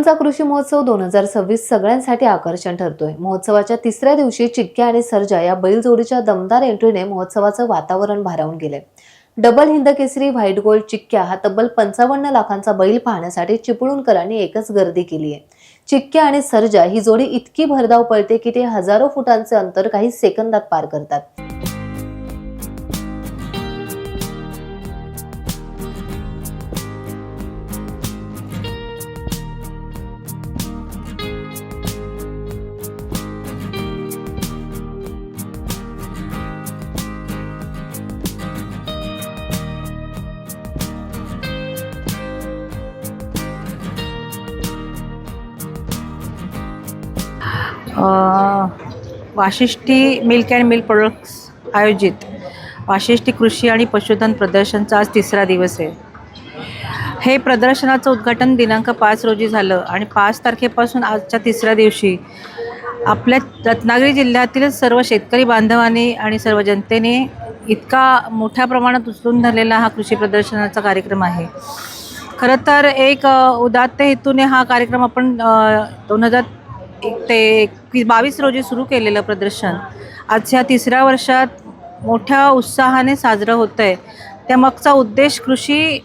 चिपळूणचा कृषी महोत्सव 2026 सगळ्यांसाठी आकर्षण ठरतोय। महोत्सवाच्या तिसऱ्या दिवशी चिक्क्या आणि सर्जा या बैलजोडीच्या दमदार एंट्रीने महोत्सवाचं वातावरण भारावून गेले। Double Hind Kesari white gold Chikkya हा तब्बल 55 लाखांचा बैल पाहण्यासाठी चिपळूणकरांनी एकच गर्दी केली आहे। चिक्क्या आणि सर्जा ही जोडी इतकी भरधाव पळते की ते हजारो फुटांचे अंतर काही सेकंदात पार करतात। Vashishthi milk and milk products आयोजित वाशिष्ठी कृषी आणि पशुधन प्रदर्शनचा आज तिसरा दिवस आहे। हे प्रदर्शनाचं उद्घाटन दिनांक 5 रोजी झालं आणि 5 तारखेपासून आजच्या तिसऱ्या दिवशी आपल्या रत्नागिरी जिल्ह्यातील सर्व शेतकरी बांधवांनी आणि सर्व जनतेने इतका मोठ्या प्रमाणात उचलून धरलेला हा कृषी प्रदर्शनाचा कार्यक्रम आहे। खरं तर एक उदात्त हेतूने हा कार्यक्रम आपण 2022 रोजी सुरू केलेलं प्रदर्शन आज ह्या तिसऱ्या वर्षात मोठ्या उत्साहाने साजरं होतं आहे। त्यामागचा उद्देश कृषी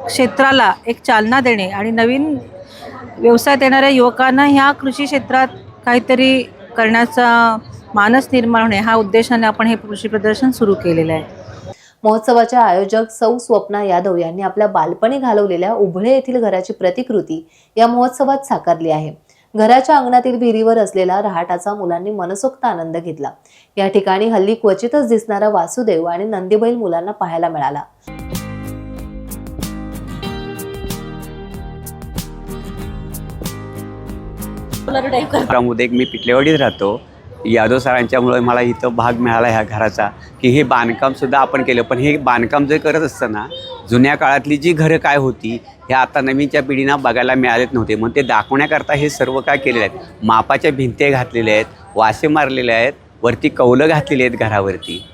क्षेत्राला एक चालना देणे आणि नवीन व्यवसायात येणाऱ्या युवकांना ह्या कृषी क्षेत्रात काहीतरी करण्याचा मानस निर्माण होणे हा उद्देशाने आपण हे कृषी प्रदर्शन सुरू केलेलं आहे। महोत्सवाच्या आयोजक सौ स्वप्ना यादव यांनी आपल्या बालपणी घालवलेल्या उभळे येथील घराची प्रतिकृती या महोत्सवात साकारली आहे। घराच्या अंगणातील विहिरीवर असलेला रहाटाचा मुलांनी मनसोक्त आनंद घेतला। या ठिकाणी हल्ली क्वचितच दिसणारा वासुदेव आणि नंदीबैल मुलांना पाहायला मिळाला। मी पिटलेवाडीत राहतो। यादव सरांच्यामुळे मला इथं भाग मिळाला ह्या घराचा की हे बांधकामसुद्धा आपण केलं। पण हे बांधकाम जे करत असताना जुन्या काळातली जी घरं काय होती हे आता नवीनच्या पिढींना बघायला मिळालेच नव्हते, म्हणून ते दाखवण्याकरता हे सर्व काय केलेले आहेत। मापाच्या भिंती घातलेल्या आहेत, वासे मारलेले आहेत, वरती कौलं घातलेली आहेत घरावरती।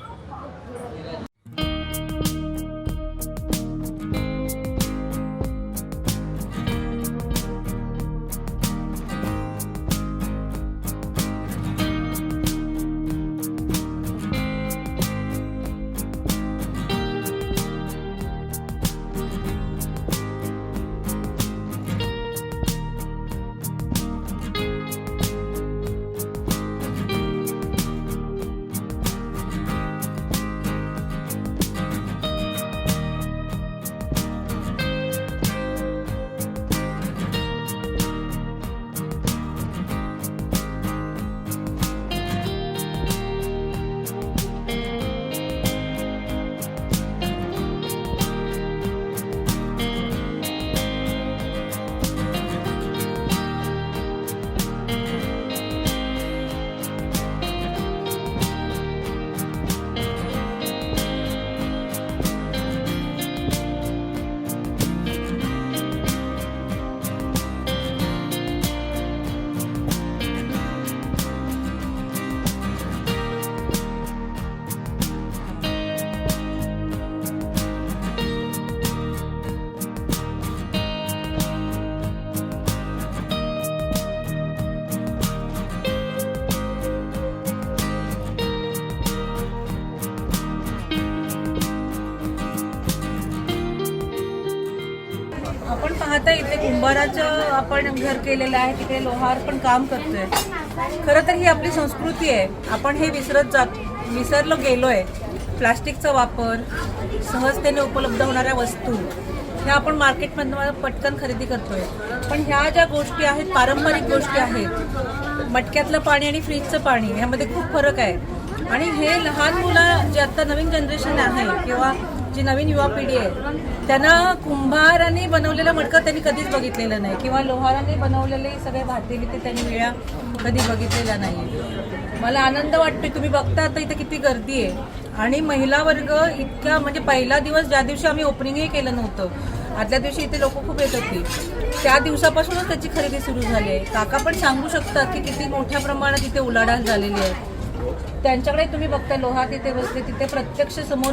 आपण पाहता इथे कुंभाराचं आपण घर केलेलं आहे, तिथे लोहार पण काम करतोय। खरं तर ही आपली संस्कृती आहे, आपण हे विसरलो गेलोय। प्लास्टिकचा वापर, सहजतेने उपलब्ध होणाऱ्या वस्तू ह्या आपण मार्केटमधून पटकन खरेदी करतोय। पण ह्या ज्या गोष्टी आहेत, पारंपरिक गोष्टी आहेत, मटक्यातलं पाणी आणि फ्रीजचं पाणी ह्यामध्ये खूप फरक आहे। आणि हे लहान मुलं जे आता नवीन जनरेशन आहे किंवा जी नवीन युवा पिढी आहे त्यांना कुंभाराने बनवलेलं मटकं त्यांनी कधीच बघितलेलं नाही किंवा लोहाराने बनवलेले सगळे भाते ते त्यांनी वेळा कधी बघितलेला नाही। मला आनंद वाटतोय, तुम्ही बघता आता इथे किती गर्दी आहे आणि महिला वर्ग इतक्या, म्हणजे पहिला दिवस ज्या दिवशी आम्ही ओपनिंगही केलं नव्हतं आदल्या दिवशी इथे लोक खूप येत होती, त्या दिवसापासूनच त्याची खरेदी सुरू झाली आहे। काका पण सांगू शकतात की किती मोठ्या प्रमाणात इथे उलाढाल झालेली आहे। त्यांच्याकडे तुम्ही बघता लोहा तिथे बसले, तिथे प्रत्यक्ष समोर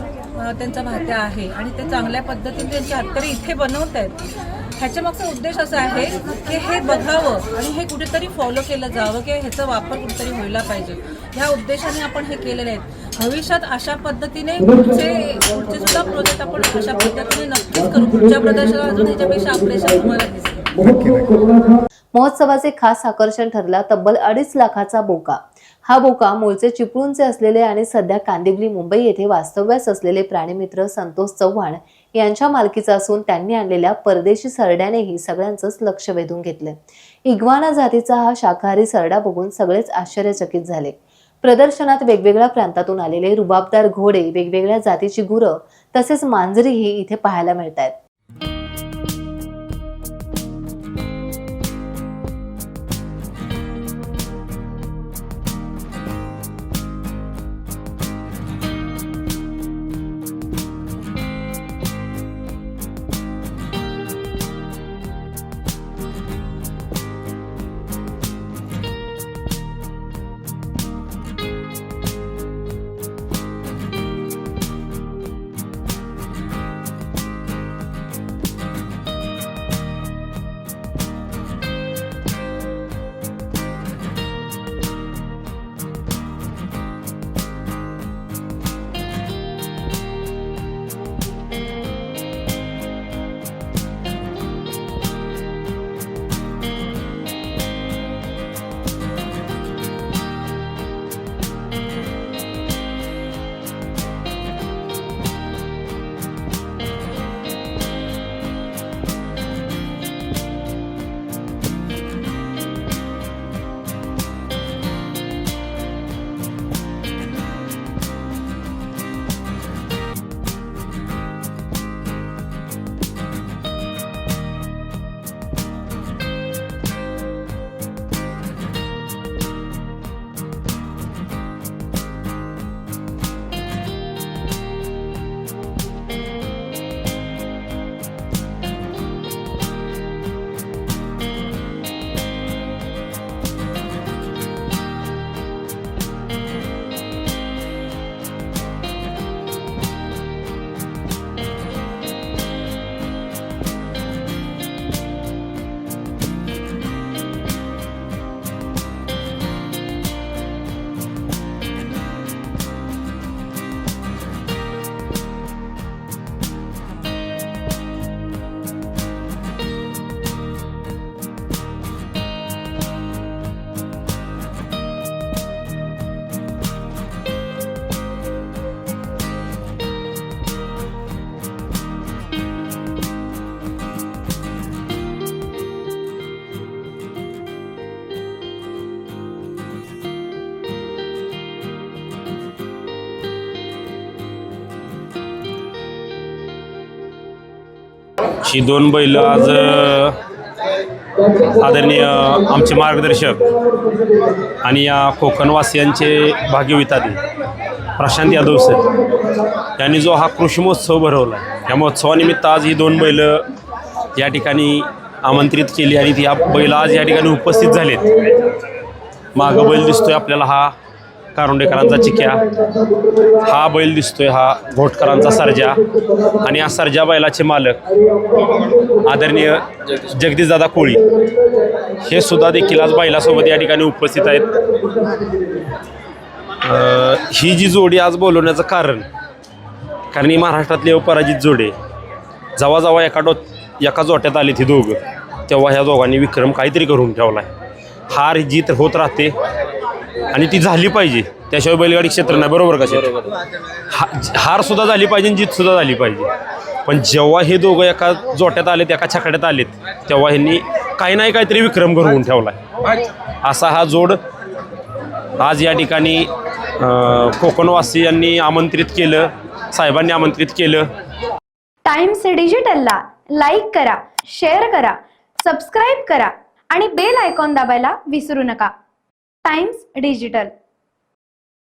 त्यांचा भात्या आहे आणि ते चांगल्या पद्धतीने त्यांची हत्तरी इथे बनवत आहेत। ह्याच्या मागचा उद्देश असा आहे की हे बघावं आणि हे कुठेतरी फॉलो केलं जावं किंवा ह्याचा वापर कुठेतरी व्हायला पाहिजे, ह्या उद्देशाने आपण हे केलेले आहेत. भविष्यात अशा पद्धतीने पुढचे सुद्धा प्रोजेक्ट आपण अशा पद्धतीने नक्कीच करू. पुढच्या प्रदर्शनात अजून ह्याच्यापेक्षा अपडेशन तुम्हाला दिसेल. महोत्सवाचे खास आकर्षण ठरला तब्बल 2.5 लाखाचा बोका. हा बोका मूळचे चिपळूणचे असलेले आणि सध्या कांदिवली मुंबई येथे वास्तव्यास असलेले प्राणीमित्र संतोष चव्हाण यांच्या मालकीचा असून त्यांनी आणलेल्या परदेशी सरड्यानेही सगळ्यांचंच लक्ष वेधून घेतले. इग्वाना जातीचा हा शाकाहारी सरडा बघून सगळेच आश्चर्यचकित झाले. प्रदर्शनात वेगवेगळ्या प्रांतातून आलेले रुबाबदार घोडे, वेगवेगळ्या जातीची गुरं तसेच मांजरीही इथे पाहायला मिळतात. ही दोन बैल आज आदरणीय आमचे मार्गदर्शक आणि या कोकणवासियांचे भाग्यविधाते प्रशांत यादव सर यांनी जो हा कृषी महोत्सव भरवला, या महोत्सवानिमित्त आज ही दोन बैल या ठिकाणी आमंत्रित केली आणि या बैल आज या ठिकाणी उपस्थित झालेत. मागं बैल दिसतोय आपल्याला हा कारुंडेकरांचा चिक्या, हा बैल दिसतोय हा घोटकरांचा सर्जा आणि या सर्जा बैलाचे मालक आदरणीय जगदीशदादा कोळी हे सुद्धा देखील आज बैलासोबत या ठिकाणी उपस्थित आहेत. ही जी जोडी आज बोलवण्याचं कारण ही महाराष्ट्रातली अपराजित जोडी, जेव्हा जेव्हा एका जोट्यात आली ती दोघं, तेव्हा ह्या दोघांनी विक्रम काहीतरी करून ठेवला आहे. हार जीत होत राहते आणि ती झाली पाहिजे, त्याशिवाय बैलगाडी क्षेत्र नाही. बरोबर का? हार सुद्धा झाली पाहिजे, जीत सुद्धा झाली पाहिजे. पण जेव्हा हे दोघं एका जोट्यात आलेत, एका छकड्यात आलेत, तेव्हा ह्यांनी काही नाही काहीतरी विक्रम घडवून ठेवला आहे. असा हा जोड आज या ठिकाणी कोकणवासियांनी आमंत्रित केलं, साहेबांनी आमंत्रित केलं. टाइम्स डिजिटलला लाईक करा, शेअर करा, सबस्क्राईब करा आणि बेल आयकॉन दाबायला विसरू नका. Times digital.